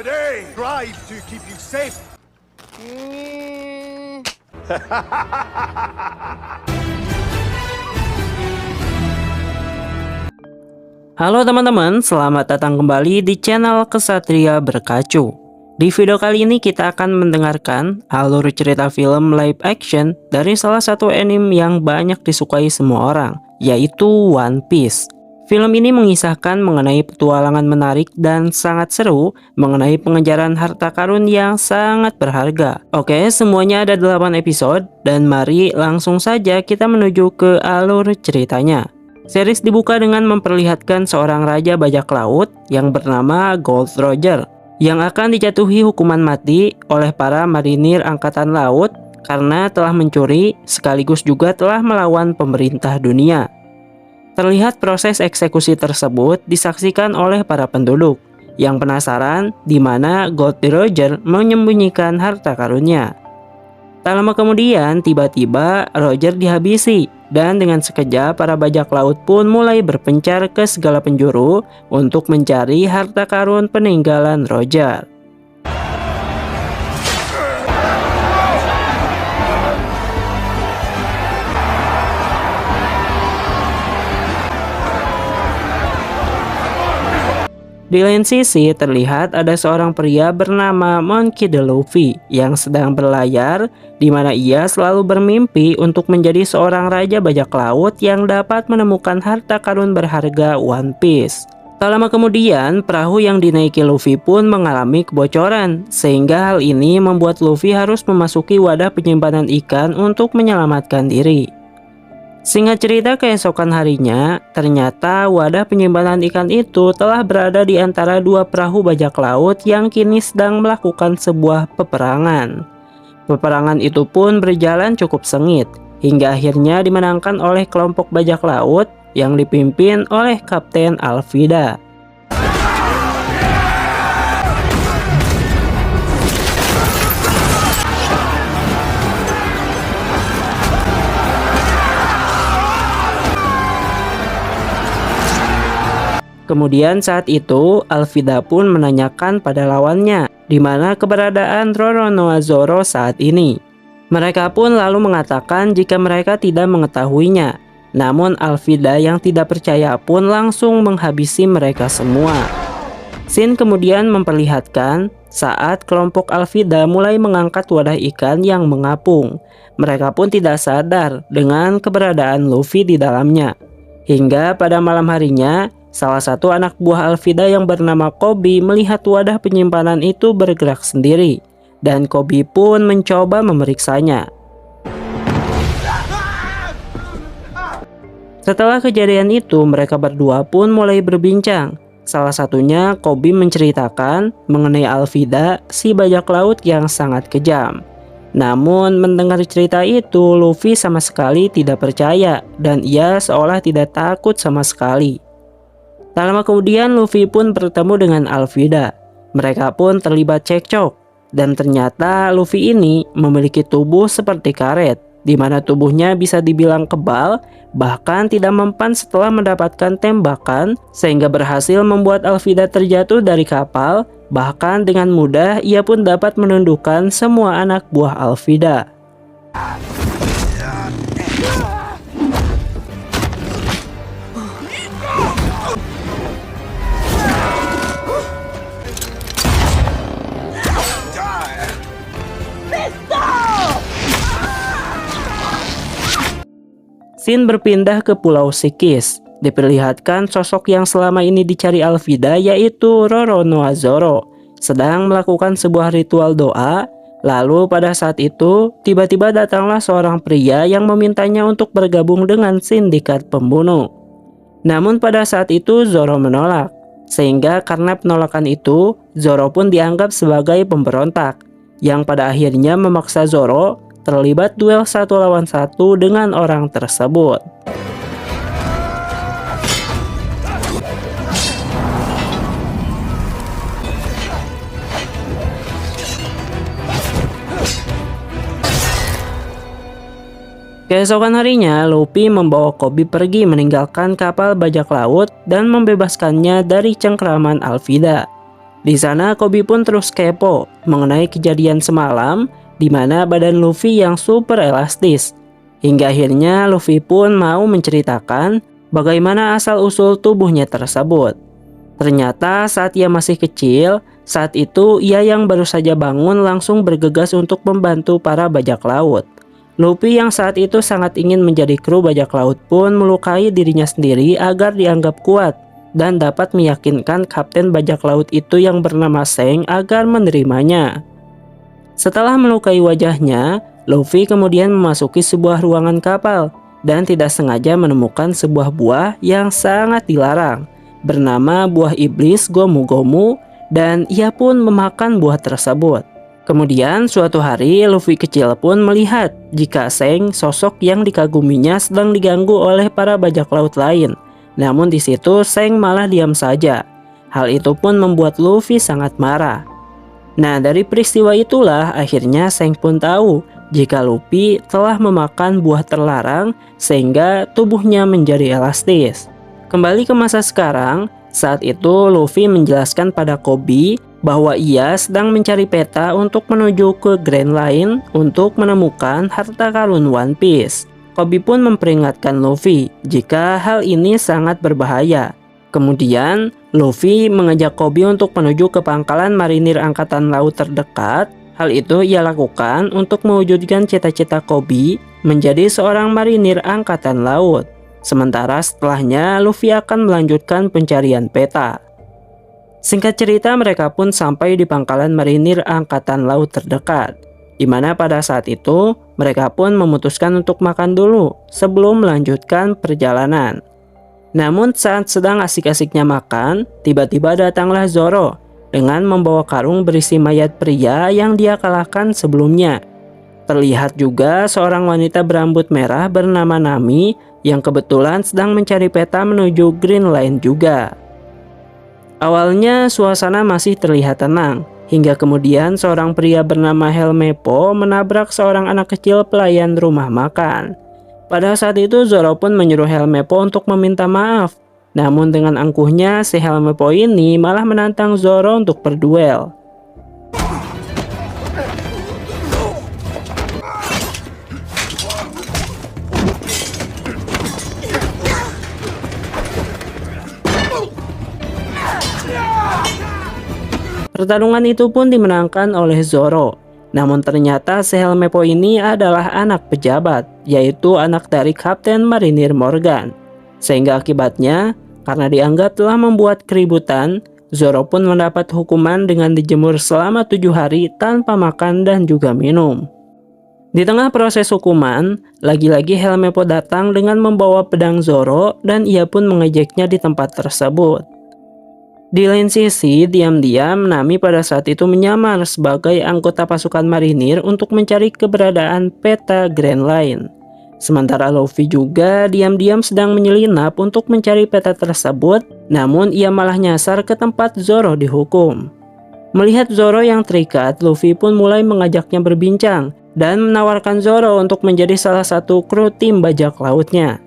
today. Strive to keep you safe. Halo teman-teman, selamat datang kembali di channel Ksatria Berkacu. Di video kali ini kita akan mendengarkan alur cerita film live action dari salah satu anime yang banyak disukai semua orang, yaitu One Piece. Film ini mengisahkan mengenai petualangan menarik dan sangat seru mengenai pengejaran harta karun yang sangat berharga. Oke, semuanya ada 8 episode dan mari langsung saja kita menuju ke alur ceritanya. Series dibuka dengan memperlihatkan seorang raja bajak laut yang bernama Gold Roger yang akan dijatuhi hukuman mati oleh para marinir angkatan laut karena telah mencuri sekaligus juga telah melawan pemerintah dunia. Terlihat proses eksekusi tersebut disaksikan oleh para penduduk yang penasaran di mana Gold Roger menyembunyikan harta karunnya. Tak lama kemudian, tiba-tiba Roger dihabisi dan dengan sekejap para bajak laut pun mulai berpencar ke segala penjuru untuk mencari harta karun peninggalan Roger. Di lain sisi terlihat ada seorang pria bernama Monkey D. Luffy yang sedang berlayar di mana ia selalu bermimpi untuk menjadi seorang raja bajak laut yang dapat menemukan harta karun berharga One Piece. Tak lama kemudian perahu yang dinaiki Luffy pun mengalami kebocoran sehingga hal ini membuat Luffy harus memasuki wadah penyimpanan ikan untuk menyelamatkan diri. Singkat cerita, keesokan harinya, ternyata wadah penyimpanan ikan itu telah berada di antara dua perahu bajak laut yang kini sedang melakukan sebuah peperangan. Peperangan itu pun berjalan cukup sengit, hingga akhirnya dimenangkan oleh kelompok bajak laut yang dipimpin oleh Kapten Alvida. Kemudian saat itu, Alvida pun menanyakan pada lawannya di mana keberadaan Roronoa Zoro saat ini. Mereka pun lalu mengatakan jika mereka tidak mengetahuinya. Namun Alvida yang tidak percaya pun langsung menghabisi mereka semua. Scene kemudian memperlihatkan saat kelompok Alvida mulai mengangkat wadah ikan yang mengapung. Mereka pun tidak sadar dengan keberadaan Luffy di dalamnya. Hingga pada malam harinya, salah satu anak buah Alvida yang bernama Koby melihat wadah penyimpanan itu bergerak sendiri, dan Koby pun mencoba memeriksanya. Setelah kejadian itu, mereka berdua pun mulai berbincang. Salah satunya Koby menceritakan mengenai Alvida, si bajak laut yang sangat kejam. Namun mendengar cerita itu, Luffy sama sekali tidak percaya dan ia seolah tidak takut sama sekali. Tak lama kemudian Luffy pun bertemu dengan Alvida. Mereka pun terlibat cekcok dan ternyata Luffy ini memiliki tubuh seperti karet, di mana tubuhnya bisa dibilang kebal, bahkan tidak mempan setelah mendapatkan tembakan sehingga berhasil membuat Alvida terjatuh dari kapal. Bahkan dengan mudah ia pun dapat menundukkan semua anak buah Alvida. Scene berpindah ke Pulau Sikis. Diperlihatkan sosok yang selama ini dicari Alvida, yaitu Roronoa Zoro, sedang melakukan sebuah ritual doa. Lalu pada saat itu tiba-tiba datanglah seorang pria yang memintanya untuk bergabung dengan sindikat pembunuh. Namun pada saat itu Zoro menolak, sehingga karena penolakan itu Zoro pun dianggap sebagai pemberontak, yang pada akhirnya memaksa Zoro terlibat duel 1 lawan 1 dengan orang tersebut. Keesokan harinya, Luffy membawa Koby pergi meninggalkan kapal bajak laut dan membebaskannya dari cengkraman Alvida. Di sana Kobe pun terus kepo mengenai kejadian semalam di mana badan Luffy yang super elastis. Hingga akhirnya Luffy pun mau menceritakan bagaimana asal-usul tubuhnya tersebut. Ternyata saat ia masih kecil, saat itu ia yang baru saja bangun langsung bergegas untuk membantu para bajak laut. Luffy yang saat itu sangat ingin menjadi kru bajak laut pun melukai dirinya sendiri agar dianggap kuat dan dapat meyakinkan kapten bajak laut itu yang bernama Seng agar menerimanya. Setelah melukai wajahnya, Luffy kemudian memasuki sebuah ruangan kapal dan tidak sengaja menemukan sebuah buah yang sangat dilarang, bernama buah iblis Gomu Gomu, dan ia pun memakan buah tersebut. Kemudian suatu hari Luffy kecil pun melihat jika Seng, sosok yang dikaguminya, sedang diganggu oleh para bajak laut lain. Namun di situ Seng malah diam saja. Hal itu pun membuat Luffy sangat marah. Nah, dari peristiwa itulah akhirnya Seng pun tahu jika Luffy telah memakan buah terlarang sehingga tubuhnya menjadi elastis. Kembali ke masa sekarang, saat itu Luffy menjelaskan pada Kobe bahwa ia sedang mencari peta untuk menuju ke Grand Line untuk menemukan harta karun One Piece. Kobe pun memperingatkan Luffy jika hal ini sangat berbahaya. Kemudian, Luffy mengajak Kobe untuk menuju ke pangkalan marinir angkatan laut terdekat. Hal itu ia lakukan untuk mewujudkan cita-cita Kobe menjadi seorang marinir angkatan laut. Sementara setelahnya, Luffy akan melanjutkan pencarian peta. Singkat cerita, mereka pun sampai di pangkalan marinir angkatan laut terdekat, di mana pada saat itu mereka pun memutuskan untuk makan dulu sebelum melanjutkan perjalanan. Namun saat sedang asik-asiknya makan, tiba-tiba datanglah Zoro dengan membawa karung berisi mayat pria yang dia kalahkan sebelumnya. Terlihat juga seorang wanita berambut merah bernama Nami yang kebetulan sedang mencari peta menuju Green Line juga. Awalnya suasana masih terlihat tenang, hingga kemudian seorang pria bernama Helmepo menabrak seorang anak kecil pelayan rumah makan. Pada saat itu Zoro pun menyuruh Helmepo untuk meminta maaf. Namun dengan angkuhnya si Helmepo ini malah menantang Zoro untuk berduel. Pertarungan itu pun dimenangkan oleh Zoro. Namun ternyata si Helmepo ini adalah anak pejabat, yaitu anak dari Kapten Marinir Morgan. Sehingga akibatnya, karena dianggap telah membuat keributan, Zoro pun mendapat hukuman dengan dijemur selama 7 hari tanpa makan dan juga minum. Di tengah proses hukuman, lagi-lagi Helmepo datang dengan membawa pedang Zoro dan ia pun mengejeknya di tempat tersebut. Di lain sisi, diam-diam Nami pada saat itu menyamar sebagai anggota pasukan marinir untuk mencari keberadaan peta Grand Line. Sementara Luffy juga diam-diam sedang menyelinap untuk mencari peta tersebut, namun ia malah nyasar ke tempat Zoro dihukum. Melihat Zoro yang terikat, Luffy pun mulai mengajaknya berbincang dan menawarkan Zoro untuk menjadi salah satu kru tim bajak lautnya.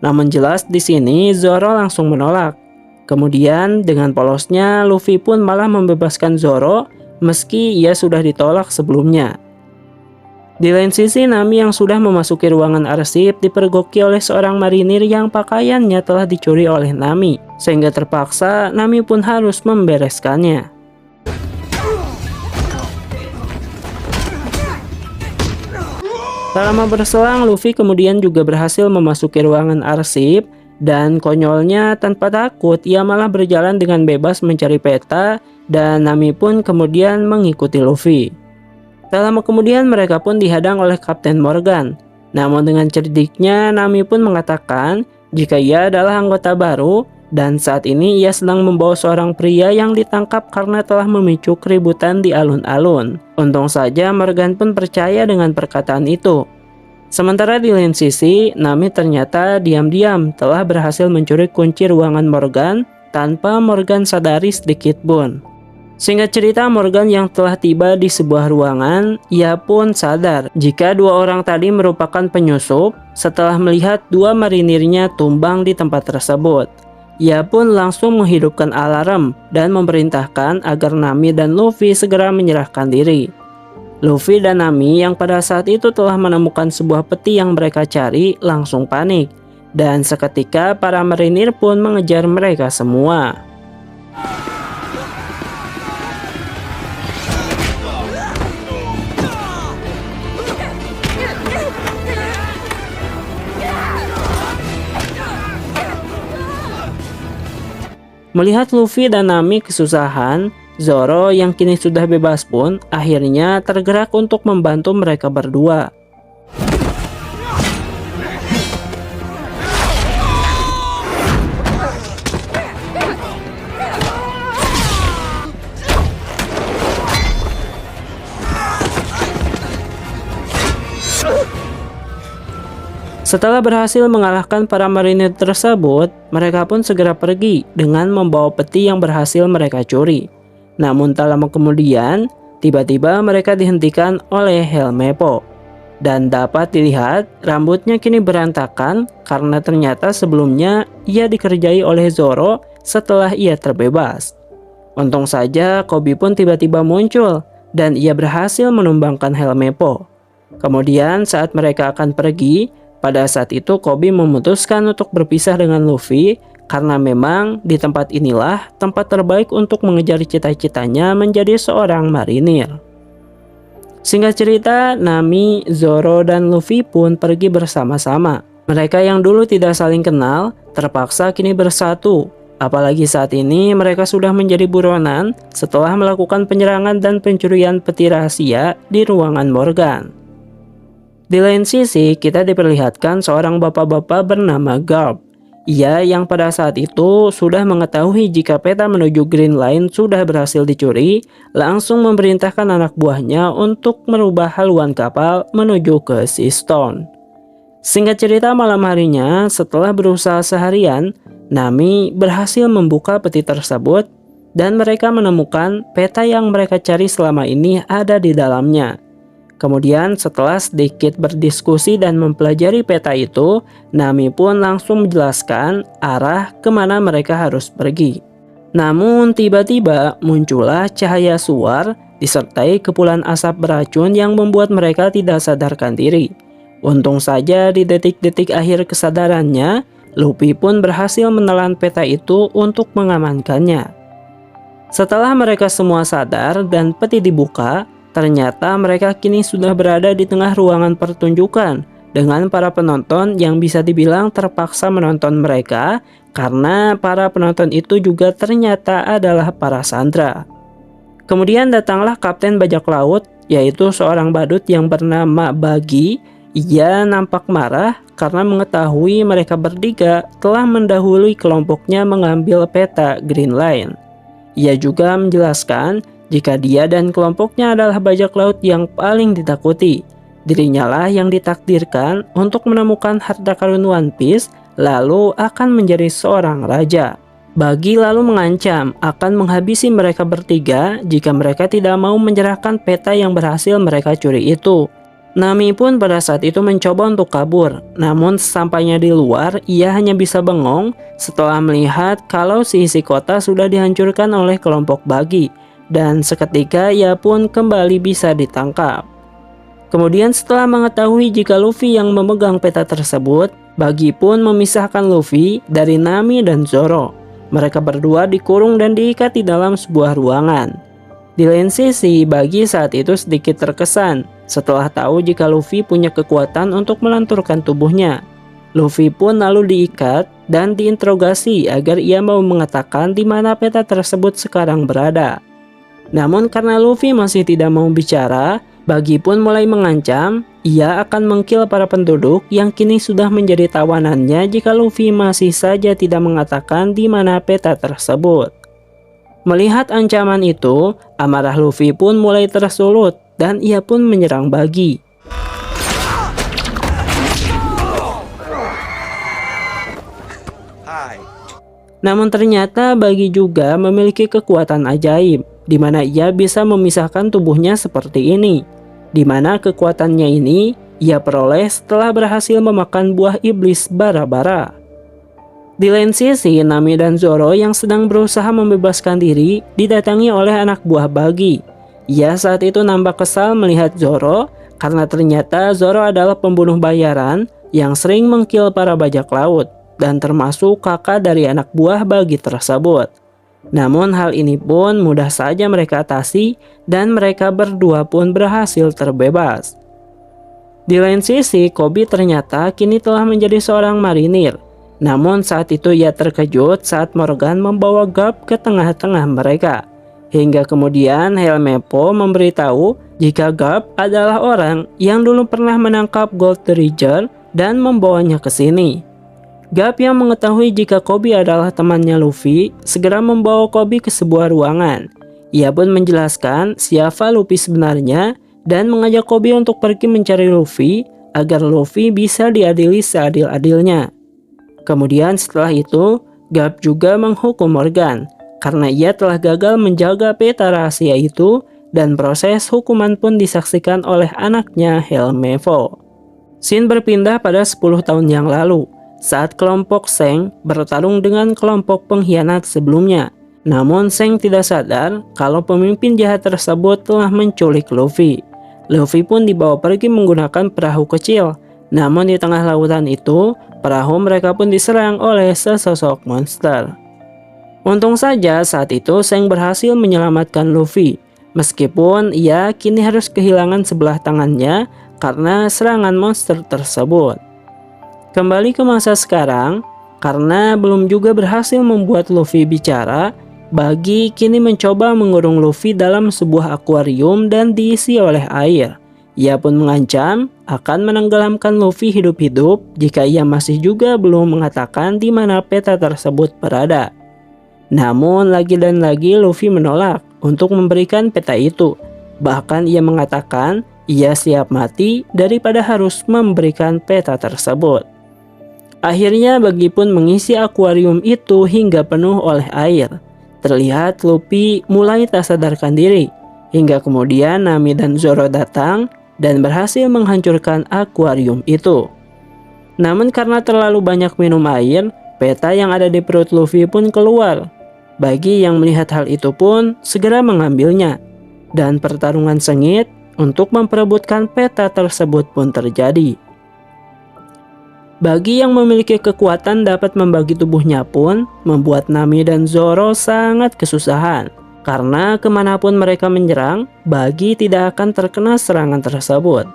Namun jelas di sini Zoro langsung menolak. Kemudian dengan polosnya Luffy pun malah membebaskan Zoro meski ia sudah ditolak sebelumnya. Di lain sisi, Nami yang sudah memasuki ruangan arsip dipergoki oleh seorang marinir yang pakaiannya telah dicuri oleh Nami, sehingga terpaksa Nami pun harus membereskannya. Tak lama berselang, Luffy kemudian juga berhasil memasuki ruangan arsip. Dan konyolnya tanpa takut ia malah berjalan dengan bebas mencari peta dan Nami pun kemudian mengikuti Luffy. Tak lama kemudian mereka pun dihadang oleh Kapten Morgan. Namun dengan cerdiknya Nami pun mengatakan jika ia adalah anggota baru dan saat ini ia sedang membawa seorang pria yang ditangkap karena telah memicu keributan di alun-alun. Untung saja Morgan pun percaya dengan perkataan itu. Sementara di lain sisi, Nami ternyata diam-diam telah berhasil mencuri kunci ruangan Morgan tanpa Morgan sadari sedikit pun. Singkat cerita, Morgan yang telah tiba di sebuah ruangan, ia pun sadar jika dua orang tadi merupakan penyusup setelah melihat dua marinirnya tumbang di tempat tersebut. Ia pun langsung menghidupkan alarm dan memerintahkan agar Nami dan Luffy segera menyerahkan diri. Luffy dan Nami yang pada saat itu telah menemukan sebuah peti yang mereka cari langsung panik. Dan seketika para marinir pun mengejar mereka semua. Melihat Luffy dan Nami kesusahan, Zoro yang kini sudah bebas pun akhirnya tergerak untuk membantu mereka berdua. Setelah berhasil mengalahkan para marinir tersebut, mereka pun segera pergi dengan membawa peti yang berhasil mereka curi. Namun tak lama kemudian, tiba-tiba mereka dihentikan oleh Helmeppo. Dan dapat dilihat, rambutnya kini berantakan karena ternyata sebelumnya ia dikerjai oleh Zoro setelah ia terbebas. Untung saja Koby pun tiba-tiba muncul dan ia berhasil menumbangkan Helmeppo. Kemudian saat mereka akan pergi, pada saat itu Koby memutuskan untuk berpisah dengan Luffy karena memang di tempat inilah tempat terbaik untuk mengejar cita-citanya menjadi seorang marinir. Singkat cerita, Nami, Zoro, dan Luffy pun pergi bersama-sama. Mereka yang dulu tidak saling kenal terpaksa kini bersatu. Apalagi saat ini mereka sudah menjadi buronan setelah melakukan penyerangan dan pencurian peti rahasia di ruangan Morgan. Di lain sisi, kita diperlihatkan seorang bapak-bapak bernama Garp. Ia yang pada saat itu sudah mengetahui jika peta menuju Green Line sudah berhasil dicuri, langsung memerintahkan anak buahnya untuk merubah haluan kapal menuju ke Sea Stone. Singkat cerita, malam harinya setelah berusaha seharian, Nami berhasil membuka peti tersebut dan mereka menemukan peta yang mereka cari selama ini ada di dalamnya. Kemudian setelah sedikit berdiskusi dan mempelajari peta itu, Nami pun langsung menjelaskan arah kemana mereka harus pergi. Namun tiba-tiba muncullah cahaya suar disertai kepulan asap beracun yang membuat mereka tidak sadarkan diri. Untung saja di detik-detik akhir kesadarannya, Luffy pun berhasil menelan peta itu untuk mengamankannya. Setelah mereka semua sadar dan peti dibuka, ternyata mereka kini sudah berada di tengah ruangan pertunjukan dengan para penonton yang bisa dibilang terpaksa menonton mereka karena para penonton itu juga ternyata adalah para sandera. Kemudian datanglah Kapten Bajak Laut, yaitu seorang badut yang bernama Bagi. Ia nampak marah karena mengetahui mereka bertiga telah mendahului kelompoknya mengambil peta Green Line. Ia juga menjelaskan jika dia dan kelompoknya adalah bajak laut yang paling ditakuti. Dirinya lah yang ditakdirkan untuk menemukan harta karun One Piece, lalu akan menjadi seorang raja. Bagi lalu mengancam akan menghabisi mereka bertiga jika mereka tidak mau menyerahkan peta yang berhasil mereka curi itu. Nami pun pada saat itu mencoba untuk kabur, namun sesampainya di luar ia hanya bisa bengong setelah melihat kalau seisi kota sudah dihancurkan oleh kelompok Bagi, dan seketika ia pun kembali bisa ditangkap. Kemudian setelah mengetahui jika Luffy yang memegang peta tersebut, Bagi pun memisahkan Luffy dari Nami dan Zoro. Mereka berdua dikurung dan diikat di dalam sebuah ruangan. Di lain sisi, Bagi saat itu sedikit terkesan setelah tahu jika Luffy punya kekuatan untuk melenturkan tubuhnya. Luffy pun lalu diikat dan diinterogasi agar ia mau mengatakan di mana peta tersebut sekarang berada. Namun karena Luffy masih tidak mau bicara, Bagi pun mulai mengancam ia akan mengkill para penduduk yang kini sudah menjadi tawanannya jika Luffy masih saja tidak mengatakan di mana peta tersebut. Melihat ancaman itu, amarah Luffy pun mulai tersulut dan ia pun menyerang Bagi. Namun ternyata Bagi juga memiliki kekuatan ajaib, di mana ia bisa memisahkan tubuhnya seperti ini. Di mana kekuatannya ini ia peroleh setelah berhasil memakan buah iblis bara-bara. Di lain sisi, Nami dan Zoro yang sedang berusaha membebaskan diri didatangi oleh anak buah Buggy. Ia saat itu nampak kesal melihat Zoro karena ternyata Zoro adalah pembunuh bayaran yang sering mengkill para bajak laut dan termasuk kakak dari anak buah Buggy tersebut. Namun hal ini pun mudah saja mereka atasi dan mereka berdua pun berhasil terbebas. Di lain sisi, Koby ternyata kini telah menjadi seorang marinir. Namun saat itu ia terkejut saat Morgan membawa Garp ke tengah-tengah mereka. Hingga kemudian Helmeppo memberitahu jika Garp adalah orang yang dulu pernah menangkap Gold Dredger dan membawanya ke sini. Garp yang mengetahui jika Koby adalah temannya Luffy segera membawa Koby ke sebuah ruangan. Ia pun menjelaskan siapa Luffy sebenarnya dan mengajak Koby untuk pergi mencari Luffy agar Luffy bisa diadili seadil-adilnya. Kemudian setelah itu, Garp juga menghukum Morgan karena ia telah gagal menjaga peta rahasia itu dan proses hukuman pun disaksikan oleh anaknya Helmeppo. Scene berpindah pada 10 tahun yang lalu saat kelompok Seng bertarung dengan kelompok pengkhianat sebelumnya. Namun Seng tidak sadar kalau pemimpin jahat tersebut telah menculik Luffy. Luffy pun dibawa pergi menggunakan perahu kecil. Namun di tengah lautan itu, perahu mereka pun diserang oleh sesosok monster. Untung saja saat itu Seng berhasil menyelamatkan Luffy, meskipun ia kini harus kehilangan sebelah tangannya karena serangan monster tersebut. Kembali ke masa sekarang, karena belum juga berhasil membuat Luffy bicara, Buggy kini mencoba mengurung Luffy dalam sebuah akuarium dan diisi oleh air. Ia pun mengancam akan menenggelamkan Luffy hidup-hidup jika ia masih juga belum mengatakan di mana peta tersebut berada. Namun lagi dan lagi Luffy menolak untuk memberikan peta itu. Bahkan ia mengatakan ia siap mati daripada harus memberikan peta tersebut. Akhirnya Buggy pun mengisi akuarium itu hingga penuh oleh air. Terlihat Luffy mulai tak sadarkan diri. Hingga kemudian Nami dan Zoro datang dan berhasil menghancurkan akuarium itu. Namun karena terlalu banyak minum air, peta yang ada di perut Luffy pun keluar. Buggy yang melihat hal itu pun segera mengambilnya. Dan pertarungan sengit untuk memperebutkan peta tersebut pun terjadi. Buggy yang memiliki kekuatan dapat membagi tubuhnya pun membuat Nami dan Zoro sangat kesusahan. Karena kemanapun mereka menyerang, Buggy tidak akan terkena serangan tersebut.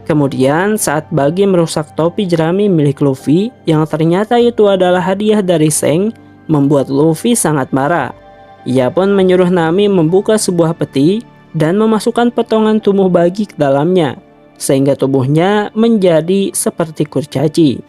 Kemudian saat Buggy merusak topi jerami milik Luffy yang ternyata itu adalah hadiah dari Seng, membuat Luffy sangat marah. Ia pun menyuruh Nami membuka sebuah peti dan memasukkan potongan tubuh Buggy ke dalamnya, sehingga tubuhnya menjadi seperti kurcaci.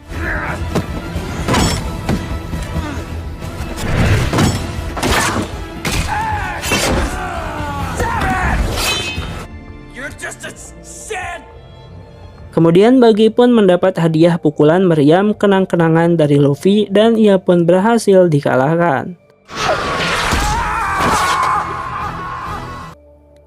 Kemudian Buggy pun mendapat hadiah pukulan meriam kenang-kenangan dari Luffy dan ia pun berhasil dikalahkan.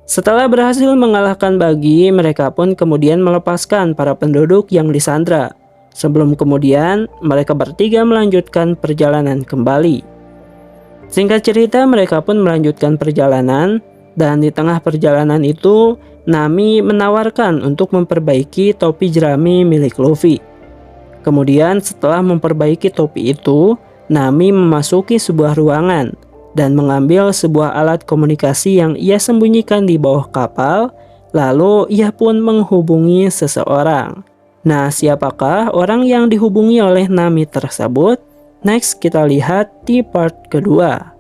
Setelah berhasil mengalahkan Buggy, mereka pun kemudian melepaskan para penduduk yang disandra. Sebelum kemudian mereka bertiga melanjutkan perjalanan kembali. Singkat cerita, mereka pun melanjutkan perjalanan dan di tengah perjalanan itu Nami menawarkan untuk memperbaiki topi jerami milik Luffy. Kemudian setelah memperbaiki topi itu, Nami memasuki sebuah ruangan dan mengambil sebuah alat komunikasi yang ia sembunyikan di bawah kapal, lalu ia pun menghubungi seseorang. Nah, siapakah orang yang dihubungi oleh Nami tersebut? Next kita lihat di part kedua.